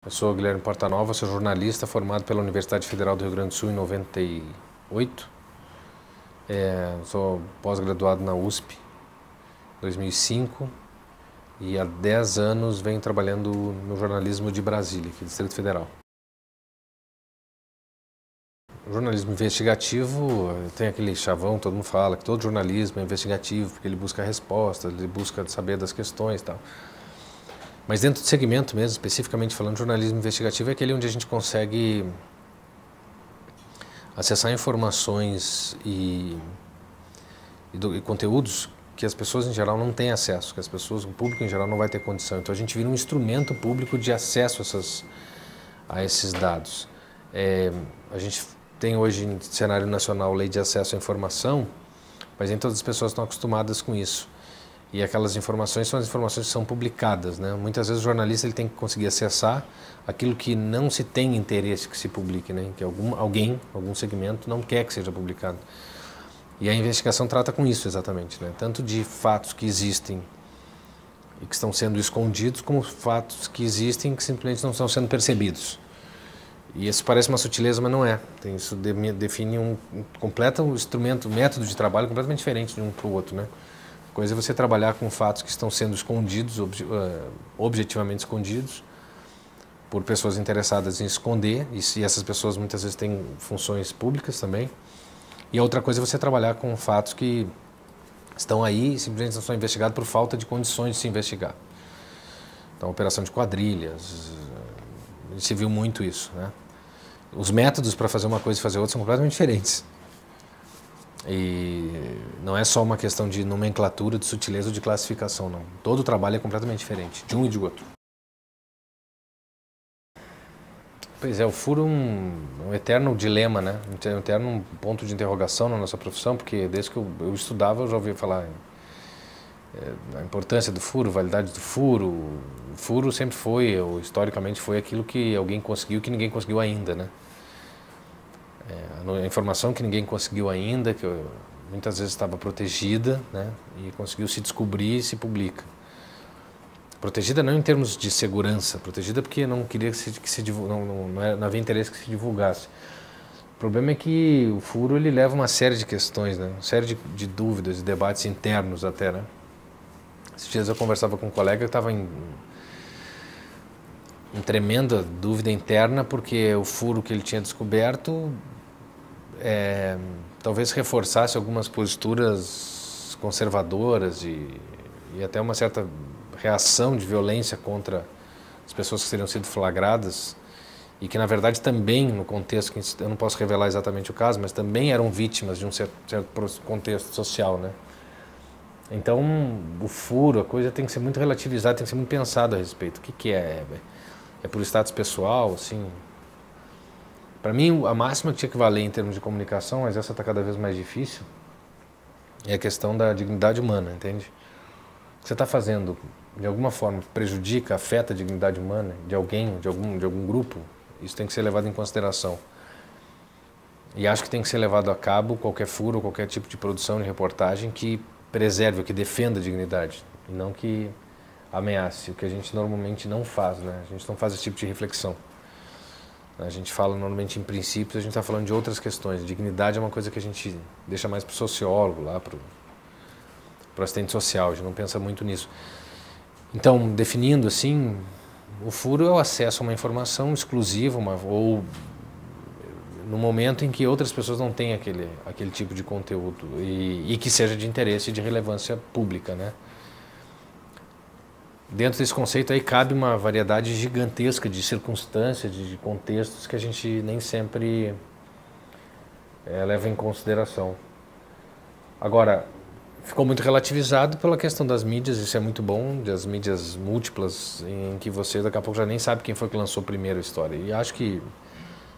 Eu sou Guilherme Portanova, sou jornalista formado pela Universidade Federal do Rio Grande do Sul em 98. Sou pós-graduado na USP em 2005 e há 10 anos venho trabalhando no jornalismo de Brasília, aqui do Distrito Federal. O jornalismo investigativo tem aquele chavão, todo mundo fala que todo jornalismo é investigativo porque ele busca respostas, ele busca saber das questões e tal. Mas dentro do segmento mesmo, especificamente falando, jornalismo investigativo é aquele onde a gente consegue acessar informações e conteúdos que as pessoas em geral não têm acesso, que o público em geral não vai ter condição. Então a gente vira um instrumento público de acesso a esses dados. A gente tem hoje em cenário nacional lei de acesso à informação, mas nem todas as pessoas estão acostumadas com isso. E aquelas informações são as informações que são publicadas, né? Muitas vezes o jornalista ele tem que conseguir acessar aquilo que não se tem interesse que se publique, né? Que algum segmento não quer que seja publicado. E a investigação trata com isso exatamente, né? Tanto de fatos que existem e que estão sendo escondidos, como fatos que existem e que simplesmente não estão sendo percebidos. E isso parece uma sutileza, mas não é. Isso define um completo instrumento, um método de trabalho completamente diferente de um para o outro, né? Coisa é você trabalhar com fatos que estão sendo escondidos, objetivamente escondidos, por pessoas interessadas em esconder, e essas pessoas muitas vezes têm funções públicas também. E a outra coisa é você trabalhar com fatos que estão aí e simplesmente não são investigados por falta de condições de se investigar. Então, operação de quadrilhas, a gente viu muito isso, né? Os métodos para fazer uma coisa e fazer outra são completamente diferentes. E não é só uma questão de nomenclatura, de sutileza ou de classificação, não. Todo o trabalho é completamente diferente, de um e de outro. Pois é, o furo é um eterno dilema, né? Um eterno ponto de interrogação na nossa profissão, porque desde que eu estudava eu já ouvi falar a importância do furo, validade do furo. O furo sempre foi, ou historicamente foi, aquilo que alguém conseguiu que ninguém conseguiu ainda, né? A informação que ninguém conseguiu ainda, que muitas vezes estava protegida, né? E conseguiu se descobrir e se publica. Protegida não em termos de segurança, protegida porque não queria não havia interesse que se divulgasse. O problema é que o furo ele leva uma série de questões, né? Uma série de dúvidas, de debates internos até, né? Esses dias eu conversava com um colega que estava em tremenda dúvida interna porque o furo que ele tinha descoberto talvez reforçasse algumas posturas conservadoras e até uma certa reação de violência contra as pessoas que teriam sido flagradas e que na verdade também no contexto, que eu não posso revelar exatamente o caso, mas também eram vítimas de um certo contexto social, né? Então o furo, a coisa tem que ser muito relativizada, tem que ser muito pensado a respeito. O que é? É por status pessoal, assim? Para mim, a máxima que tinha que valer em termos de comunicação, mas essa está cada vez mais difícil, é a questão da dignidade humana, entende? O que você está fazendo, de alguma forma, prejudica, afeta a dignidade humana de alguém, de algum grupo, isso tem que ser levado em consideração. E acho que tem que ser levado a cabo qualquer furo, qualquer tipo de produção de reportagem que preserve, que defenda a dignidade, e não que ameace, o que a gente normalmente não faz, né? A gente não faz esse tipo de reflexão. A gente fala normalmente em princípios, a gente está falando de outras questões. Dignidade é uma coisa que a gente deixa mais para o sociólogo, lá para o assistente social, a gente não pensa muito nisso. Então, definindo assim, o furo é o acesso a uma informação exclusiva, ou no momento em que outras pessoas não têm aquele tipo de conteúdo e que seja de interesse e de relevância pública, né? Dentro desse conceito aí cabe uma variedade gigantesca de circunstâncias, de contextos que a gente nem sempre leva em consideração. Agora, ficou muito relativizado pela questão das mídias, isso é muito bom, das mídias múltiplas, em que você daqui a pouco já nem sabe quem foi que lançou primeiro a história. E acho que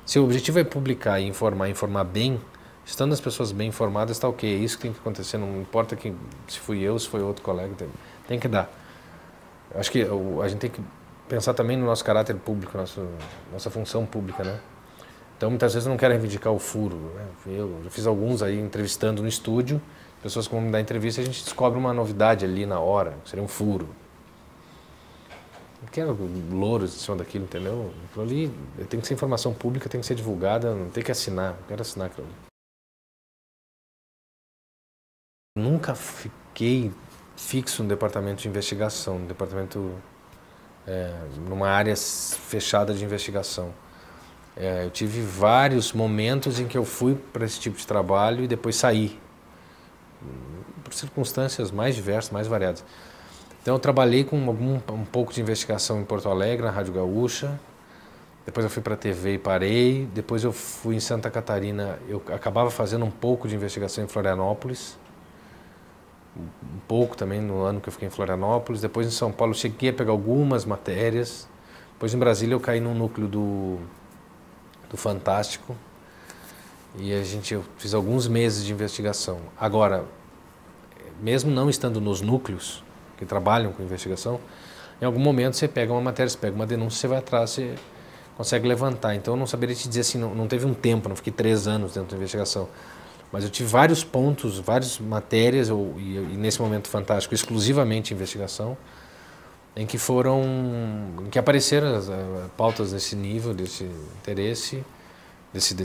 se o objetivo é publicar e informar bem, estando as pessoas bem informadas, está ok, é isso que tem que acontecer, não importa se fui eu, se foi outro colega, tem que dar. Acho que a gente tem que pensar também no nosso caráter público, nossa função pública, né? Então, muitas vezes eu não quero reivindicar o furo, né? Eu já fiz alguns aí entrevistando no estúdio, pessoas que vão me dar entrevista e a gente descobre uma novidade ali na hora, seria um furo. Não quero louros em cima daquilo, entendeu? Aquilo ali tem que ser informação pública, tem que ser divulgada, não tem que assinar. Não quero assinar aquilo ali. Nunca fiquei fixo no departamento de investigação, no departamento, numa área fechada de investigação. Eu tive vários momentos em que eu fui para esse tipo de trabalho e depois saí, por circunstâncias mais diversas, mais variadas. Então eu trabalhei com um pouco de investigação em Porto Alegre, na Rádio Gaúcha. Depois eu fui para a TV e parei. Depois eu fui em Santa Catarina. Eu acabava fazendo um pouco de investigação em Florianópolis. Um pouco também no ano que eu fiquei em Florianópolis. Depois em São Paulo eu cheguei a pegar algumas matérias. Depois em Brasília eu caí no núcleo do Fantástico. E eu fiz alguns meses de investigação. Agora, mesmo não estando nos núcleos que trabalham com investigação, em algum momento você pega uma matéria, você pega uma denúncia, você vai atrás, você consegue levantar. Então eu não saberia te dizer assim, não teve um tempo, não fiquei 3 anos dentro da investigação. Mas eu tive vários pontos, várias matérias, e nesse momento fantástico, exclusivamente investigação, em que apareceram as pautas desse nível, desse interesse, desse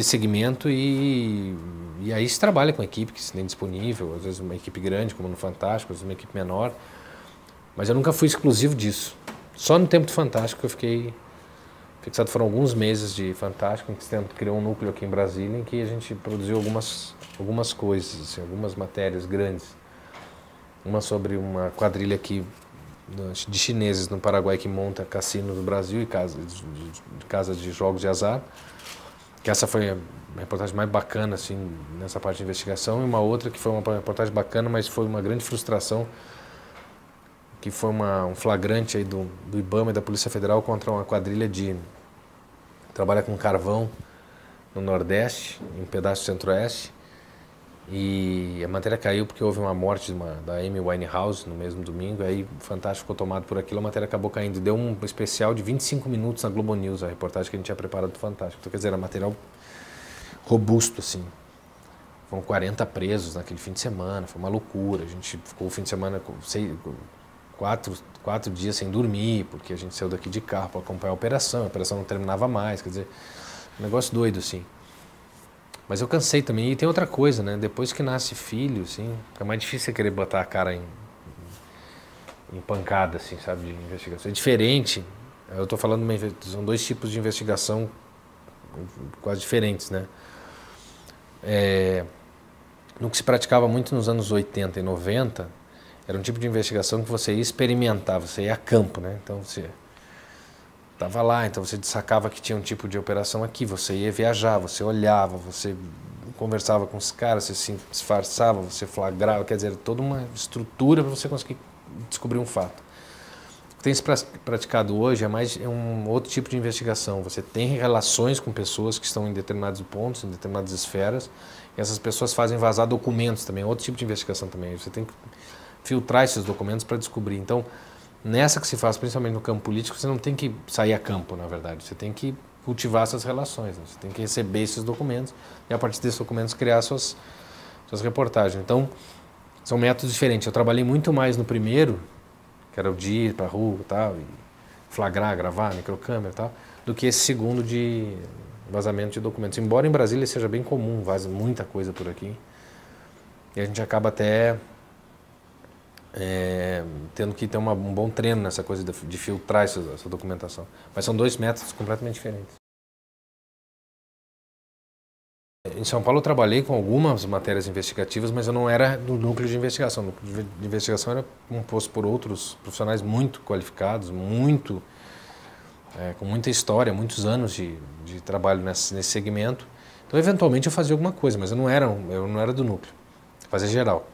segmento, e aí se trabalha com equipe que se tem disponível, às vezes uma equipe grande, como no Fantástico, às vezes uma equipe menor, mas eu nunca fui exclusivo disso. Só no tempo do Fantástico que eu fiquei fixado, foram alguns meses de Fantástico, em que você criou um núcleo aqui em Brasília, em que a gente produziu algumas coisas, assim, algumas matérias grandes. Uma sobre uma quadrilha aqui de chineses no Paraguai que monta cassino do Brasil e casa de jogos de azar. Que essa foi a reportagem mais bacana assim, nessa parte de investigação. E uma outra que foi uma reportagem bacana, mas foi uma grande frustração, que foi um flagrante aí do IBAMA e da Polícia Federal contra uma quadrilha de trabalha com carvão no Nordeste, em um pedaço do Centro-Oeste. E a matéria caiu porque houve uma morte da Amy Winehouse no mesmo domingo, aí o Fantástico ficou tomado por aquilo, a matéria acabou caindo. Deu um especial de 25 minutos na Globo News, a reportagem que a gente tinha preparado do Fantástico. Então, quer dizer, era material robusto, assim. Foram 40 presos naquele fim de semana, foi uma loucura. A gente ficou o fim de semana quatro dias sem dormir, porque a gente saiu daqui de carro para acompanhar a operação não terminava mais, quer dizer, um negócio doido, assim. Mas eu cansei também. E tem outra coisa, né? Depois que nasce filho, assim, é mais difícil você querer botar a cara em pancada, assim, sabe, de investigação. É diferente. Eu estou falando, são 2 tipos de investigação quase diferentes, né? No que se praticava muito nos anos 80 e 90, era um tipo de investigação que você ia experimentar, você ia a campo, né? Então você estava lá, então você sacava que tinha um tipo de operação aqui, você ia viajar, você olhava, você conversava com os caras, você se disfarçava, você flagrava, quer dizer, toda uma estrutura para você conseguir descobrir um fato. O que tem se praticado hoje é um outro tipo de investigação. Você tem relações com pessoas que estão em determinados pontos, em determinadas esferas, e essas pessoas fazem vazar documentos também, é outro tipo de investigação também. Você tem que filtrar esses documentos para descobrir. Então, nessa que se faz, principalmente no campo político, você não tem que sair a campo, na verdade. Você tem que cultivar essas relações, né? Você tem que receber esses documentos e, a partir desses documentos, criar suas reportagens. Então, são métodos diferentes. Eu trabalhei muito mais no primeiro, que era o dia ir para a rua e tal, e flagrar, gravar, microcâmera e tal, do que esse segundo de vazamento de documentos. Embora em Brasília seja bem comum, vaza muita coisa por aqui, e a gente acaba até tendo que ter um bom treino nessa coisa de filtrar essa documentação. Mas são 2 métodos completamente diferentes. Em São Paulo eu trabalhei com algumas matérias investigativas, mas eu não era do núcleo de investigação. O núcleo de investigação era composto por outros profissionais muito qualificados, com muita história, muitos anos de trabalho nesse segmento. Então, eventualmente, eu fazia alguma coisa, mas eu não era do núcleo. Eu fazia geral.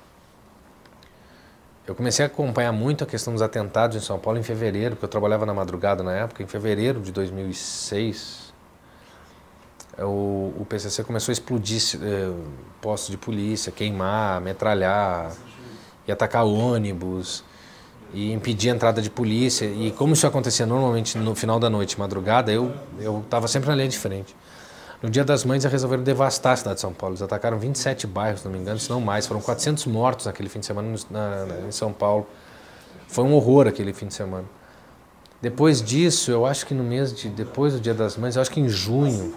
Eu comecei a acompanhar muito a questão dos atentados em São Paulo em fevereiro, porque eu trabalhava na madrugada na época. Em fevereiro de 2006, o PCC começou a explodir postos de polícia, queimar, metralhar, e atacar ônibus, e impedir a entrada de polícia. E como isso acontecia normalmente no final da noite, madrugada, eu estava sempre na linha de frente. No Dia das Mães, eles resolveram devastar a cidade de São Paulo. Eles atacaram 27 bairros, se não me engano, se não mais. Foram 400 mortos naquele fim de semana em São Paulo. Foi um horror aquele fim de semana. Depois disso, eu acho que depois do Dia das Mães, eu acho que em junho,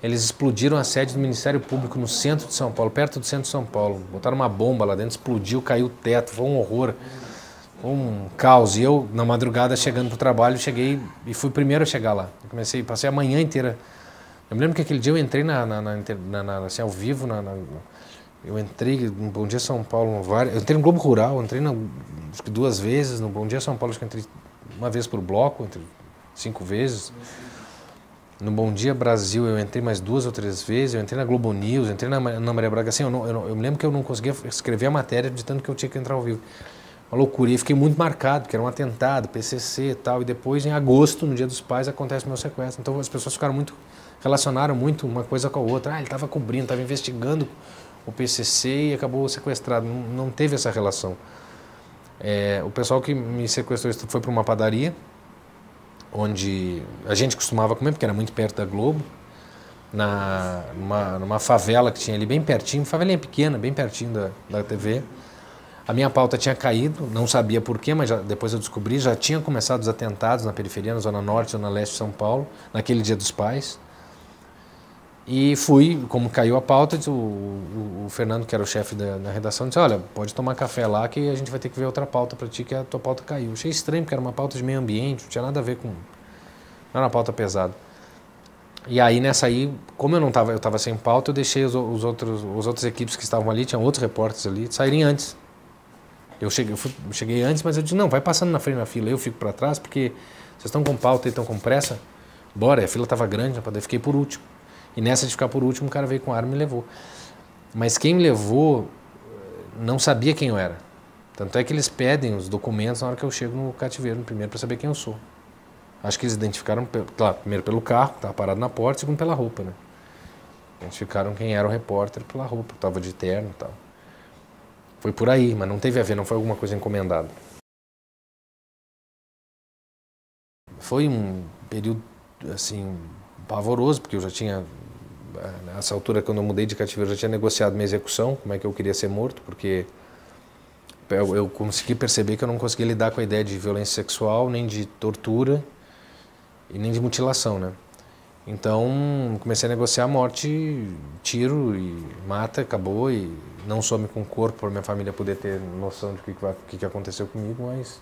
eles explodiram a sede do Ministério Público no centro de São Paulo, perto do centro de São Paulo. Botaram uma bomba lá dentro, explodiu, caiu o teto, foi um horror, foi um caos. E eu, na madrugada, chegando pro trabalho, cheguei e fui o primeiro a chegar lá. Eu passei a manhã inteira. Eu me lembro que aquele dia eu entrei assim, ao vivo, eu entrei no Bom Dia São Paulo, eu entrei no Globo Rural, entrei acho que 2 vezes, no Bom Dia São Paulo, acho que entrei uma vez por bloco, entre 5 vezes. No Bom Dia Brasil eu entrei mais 2 ou 3 vezes, eu entrei na Globo News, entrei na Maria Braga, assim, eu me lembro que eu não conseguia escrever a matéria de tanto que eu tinha que entrar ao vivo. Uma loucura, e fiquei muito marcado, porque era um atentado, PCC e tal, e depois em agosto, no Dia dos Pais, acontece o meu sequestro. Então as pessoas relacionaram muito uma coisa com a outra. Ele estava cobrindo, estava investigando o PCC e acabou sequestrado. Não teve essa relação. O pessoal que me sequestrou foi para uma padaria, onde a gente costumava comer, porque era muito perto da Globo, numa favela que tinha ali bem pertinho, favelinha pequena, bem pertinho da TV. A minha pauta tinha caído, não sabia porquê, mas depois eu descobri, já tinham começado os atentados na periferia, na Zona Norte, Zona Leste de São Paulo, naquele Dia dos Pais. E fui, como caiu a pauta, o Fernando, que era o chefe da redação, disse, olha, pode tomar café lá que a gente vai ter que ver outra pauta para ti, que a tua pauta caiu. Achei estranho, porque era uma pauta de meio ambiente, não tinha nada a ver com... Não era uma pauta pesada. E aí, nessa aí, como eu estava sem pauta, eu deixei os outros equipes que estavam ali, tinham outros repórteres ali, saírem antes. Eu cheguei antes, mas eu disse, não, vai passando na frente da fila, eu fico para trás, porque vocês estão com pauta e estão com pressa, bora, a fila estava grande, eu fiquei por último. E nessa de ficar por último, o cara veio com arma e me levou. Mas quem me levou não sabia quem eu era. Tanto é que eles pedem os documentos na hora que eu chego no cativeiro, primeiro, para saber quem eu sou. Acho que eles identificaram, claro, primeiro pelo carro, que estava parado na porta, segundo pela roupa, né? Identificaram quem era o repórter pela roupa, estava de terno e tal. Foi por aí, mas não teve a ver, não foi alguma coisa encomendada. Foi um período, assim, pavoroso, porque eu já tinha, nessa altura, quando eu mudei de cativeiro, eu já tinha negociado minha execução, como é que eu queria ser morto, porque eu consegui perceber que eu não conseguia lidar com a ideia de violência sexual, nem de tortura e nem de mutilação, né? Então, comecei a negociar a morte, tiro e mata, acabou, e não some com o corpo para minha família poder ter noção de o que aconteceu comigo, mas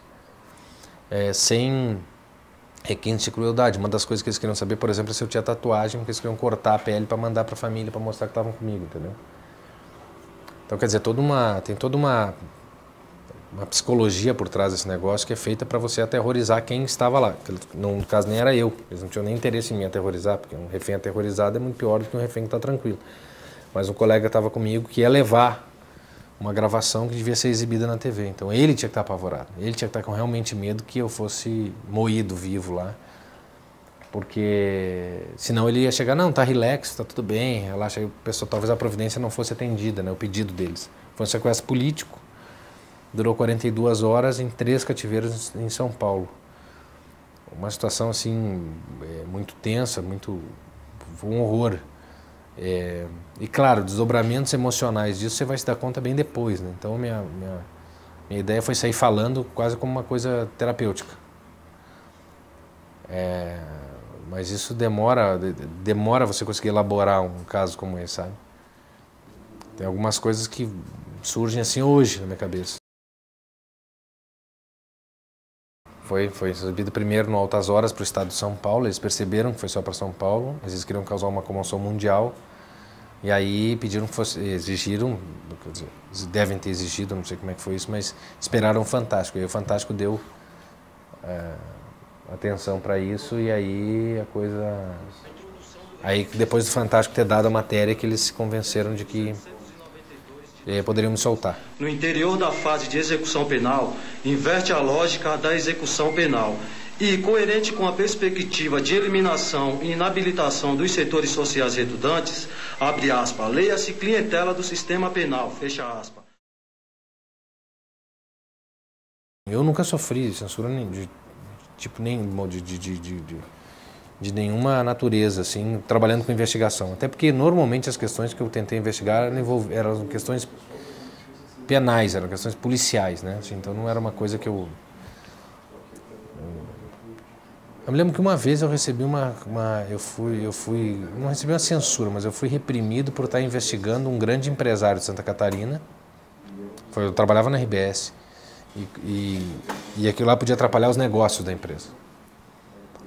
sem requinte de crueldade. Uma das coisas que eles queriam saber, por exemplo, é se eu tinha tatuagem, porque eles queriam cortar a pele para mandar para a família, para mostrar que estavam comigo, entendeu? Então, quer dizer, tem toda uma psicologia por trás desse negócio que é feita para você aterrorizar quem estava lá. No caso, nem era eu. Eles não tinham nem interesse em me aterrorizar, porque um refém aterrorizado é muito pior do que um refém que está tranquilo. Mas um colega estava comigo que ia levar uma gravação que devia ser exibida na TV. Então ele tinha que estar apavorado. Ele tinha que estar com realmente medo que eu fosse moído vivo lá. Porque senão ele ia chegar, não, tá relax, tá tudo bem, relaxa. Aí o pessoal, talvez a providência não fosse atendida, né, o pedido deles. Foi um sequestro político. Durou 42 horas em 3 cativeiros em São Paulo. Uma situação assim, muito tensa, um horror. E claro, desdobramentos emocionais disso você vai se dar conta bem depois, né? Então minha ideia foi sair falando quase como uma coisa terapêutica. Mas isso demora você conseguir elaborar um caso como esse, sabe? Tem algumas coisas que surgem assim hoje na minha cabeça. Foi exibido primeiro no Altas Horas para o estado de São Paulo, eles perceberam que foi só para São Paulo, eles queriam causar uma comoção mundial, e aí exigiram, quer dizer, eles devem ter exigido, não sei como é que foi isso, mas esperaram o Fantástico, e aí o Fantástico deu atenção para isso, e aí a coisa... Aí depois do Fantástico ter dado a matéria que eles se convenceram de que poderiam me soltar. No interior da fase de execução penal, inverte a lógica da execução penal e, coerente com a perspectiva de eliminação e inabilitação dos setores sociais redundantes, abre aspas, leia-se clientela do sistema penal, fecha aspas. Eu nunca sofri censura de nenhuma natureza, assim, trabalhando com investigação. Até porque, normalmente, as questões que eu tentei investigar eram questões penais, eram questões policiais, né? Assim, então, não era uma coisa que eu Eu me lembro que uma vez eu recebi não recebi uma censura, mas eu fui reprimido por estar investigando um grande empresário de Santa Catarina. Eu trabalhava na RBS e aquilo lá podia atrapalhar os negócios da empresa.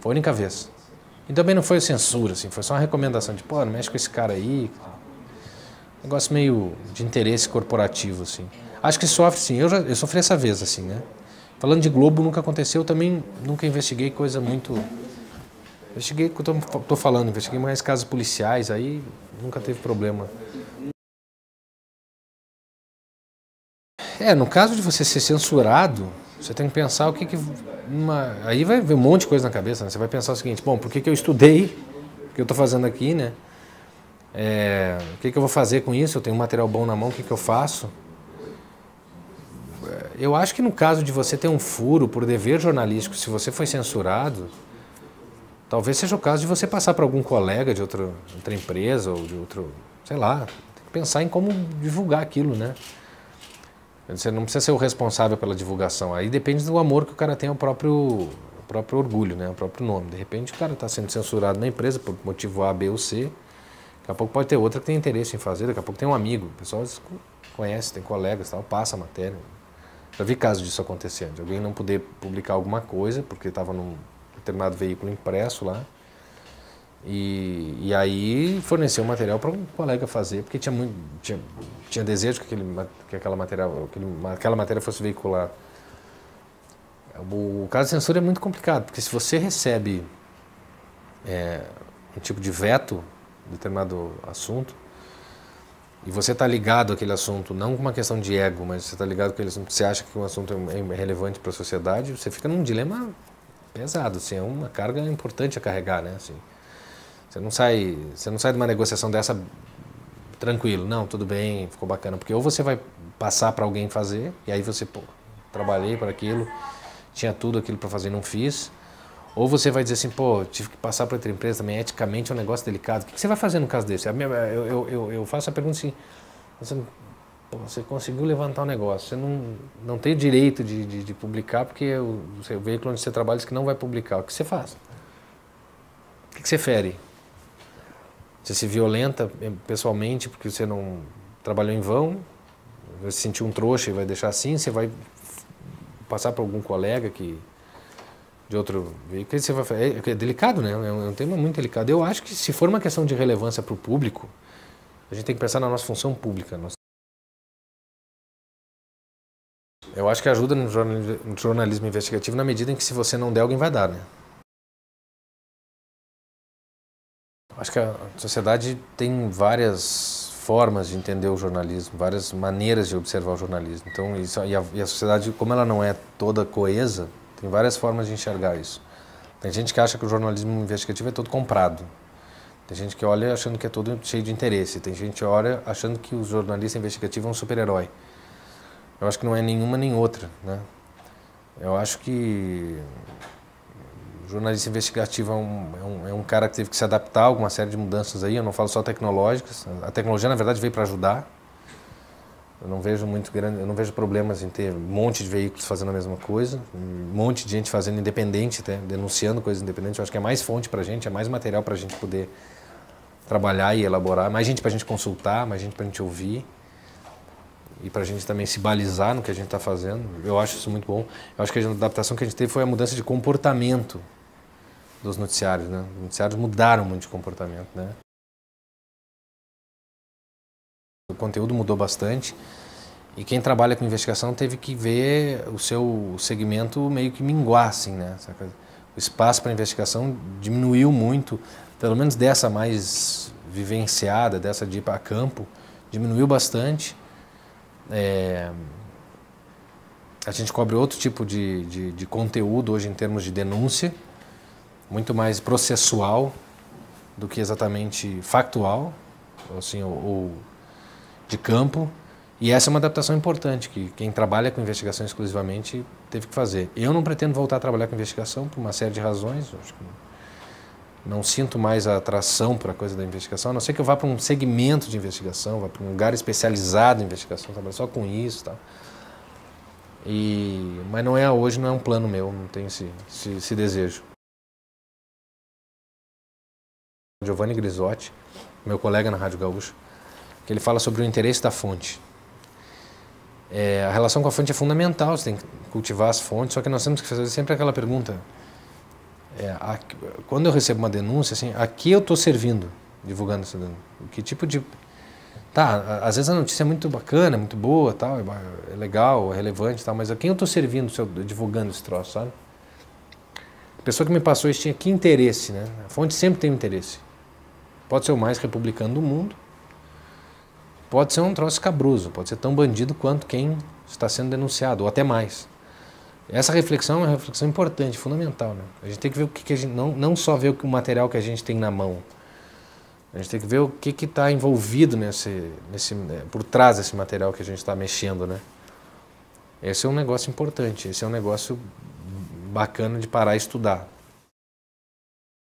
Foi a única vez. E também não foi censura, assim, foi só uma recomendação de, pô, não mexe com esse cara aí. Negócio meio de interesse corporativo, assim. Acho que sofre, sim. Eu sofri essa vez, assim, né? Falando de Globo, nunca aconteceu. Eu também nunca investiguei coisa muito... Investiguei o que eu tô falando, investiguei mais casos policiais, aí nunca teve problema. No caso de você ser censurado, você tem que pensar o que aí vai ver um monte de coisa na cabeça, né? Você vai pensar o seguinte, bom, por que eu estudei, o que eu estou fazendo aqui, né? O que eu vou fazer com isso? Eu tenho um material bom na mão, o que eu faço? Eu acho que no caso de você ter um furo por dever jornalístico, se você foi censurado, talvez seja o caso de você passar para algum colega de outra empresa ou de outro, sei lá, tem que pensar em como divulgar aquilo, né? Você não precisa ser o responsável pela divulgação, aí depende do amor que o cara tem ao próprio orgulho, né? O próprio nome. De repente o cara está sendo censurado na empresa por motivo A, B ou C, daqui a pouco pode ter outra que tem interesse em fazer, daqui a pouco tem um amigo, o pessoal conhece, tem colegas, tal, passa a matéria. Já vi casos disso acontecendo, de alguém não poder publicar alguma coisa porque estava num determinado veículo impresso lá e aí forneceu o material para um colega fazer, porque tinha desejo que aquela matéria fosse veiculada. O caso de censura é muito complicado, porque se você recebe um tipo de veto em determinado assunto, e você está ligado àquele assunto, não com uma questão de ego, mas você está ligado com aquele assunto, você acha que o assunto é relevante para a sociedade, você fica num dilema pesado, assim, é uma carga importante a carregar, né? Assim, você não sai de uma negociação dessa tranquilo, não, tudo bem, ficou bacana, porque ou você vai passar para alguém fazer, e aí você, pô, trabalhei para aquilo, tinha tudo aquilo para fazer e não fiz, ou você vai dizer assim, pô, tive que passar para outra empresa também, eticamente é um negócio delicado. O que você vai fazer no caso desse? Eu faço a pergunta assim, você conseguiu levantar um negócio, você não tem o direito de publicar porque o veículo onde você trabalha diz que não vai publicar. O que você faz? O que você fere? Você se violenta pessoalmente porque você não trabalhou em vão, vai se sentir um trouxa e vai deixar assim, você vai passar para algum colega de outro veículo, você vai fazer. É delicado, né? É um tema muito delicado. Eu acho que se for uma questão de relevância para o público, a gente tem que pensar na nossa função pública. Eu acho que ajuda no jornalismo investigativo na medida em que se você não der, alguém vai dar, né? Acho que a sociedade tem várias formas de entender o jornalismo, várias maneiras de observar o jornalismo. Então, e a sociedade, como ela não é toda coesa, tem várias formas de enxergar isso. Tem gente que acha que o jornalismo investigativo é todo comprado. Tem gente que olha achando que é todo cheio de interesse. Tem gente que olha achando que o jornalista investigativo é um super-herói. Eu acho que não é nenhuma nem outra, né? Eu acho que o jornalista investigativo é um cara que teve que se adaptar a alguma série de mudanças aí. Eu não falo só tecnológicas. A tecnologia, na verdade, veio para ajudar. Eu não vejo problemas em ter um monte de veículos fazendo a mesma coisa, um monte de gente fazendo independente, até, denunciando coisas independentes. Eu acho que é mais fonte para a gente, é mais material para a gente poder trabalhar e elaborar, mais gente para a gente consultar, mais gente para a gente ouvir e para a gente também se balizar no que a gente está fazendo. Eu acho isso muito bom. Eu acho que a adaptação que a gente teve foi a mudança de comportamento dos noticiários, né? Os noticiários mudaram muito de comportamento, né? O conteúdo mudou bastante e quem trabalha com investigação teve que ver o seu segmento meio que minguar, assim, né? O espaço para investigação diminuiu muito, pelo menos dessa mais vivenciada, dessa de ir para campo, diminuiu bastante. A gente cobre outro tipo de conteúdo hoje em termos de denúncia, muito mais processual do que exatamente factual, assim, ou de campo, e essa é uma adaptação importante que quem trabalha com investigação exclusivamente teve que fazer. Eu não pretendo voltar a trabalhar com investigação por uma série de razões. Acho que não sinto mais a atração para a coisa da investigação, a não ser que eu vá para um segmento de investigação, vá para um lugar especializado em investigação, trabalhar só com isso, tá? Mas hoje não é um plano meu, não tenho esse desejo. Giovanni Grisotti, meu colega na Rádio Gaúcha, que ele fala sobre o interesse da fonte. A relação com a fonte é fundamental, você tem que cultivar as fontes, só que nós temos que fazer sempre aquela pergunta, quando eu recebo uma denúncia, assim, a que eu estou servindo, divulgando essa denúncia? Que tipo de... Tá, às vezes a notícia é muito bacana, muito boa, tal, é legal, é relevante, tal, mas a quem eu estou servindo divulgando esse troço, sabe? A pessoa que me passou isso tinha que interesse, né? A fonte sempre tem um interesse. Pode ser o mais republicano do mundo, pode ser um troço escabroso, pode ser tão bandido quanto quem está sendo denunciado, ou até mais. Essa reflexão é uma reflexão importante, fundamental, né? A gente tem que ver o que a gente... Não só ver o material que a gente tem na mão, a gente tem que ver o que está envolvido por trás desse material que a gente está mexendo, né? Esse é um negócio importante, esse é um negócio bacana de parar e estudar.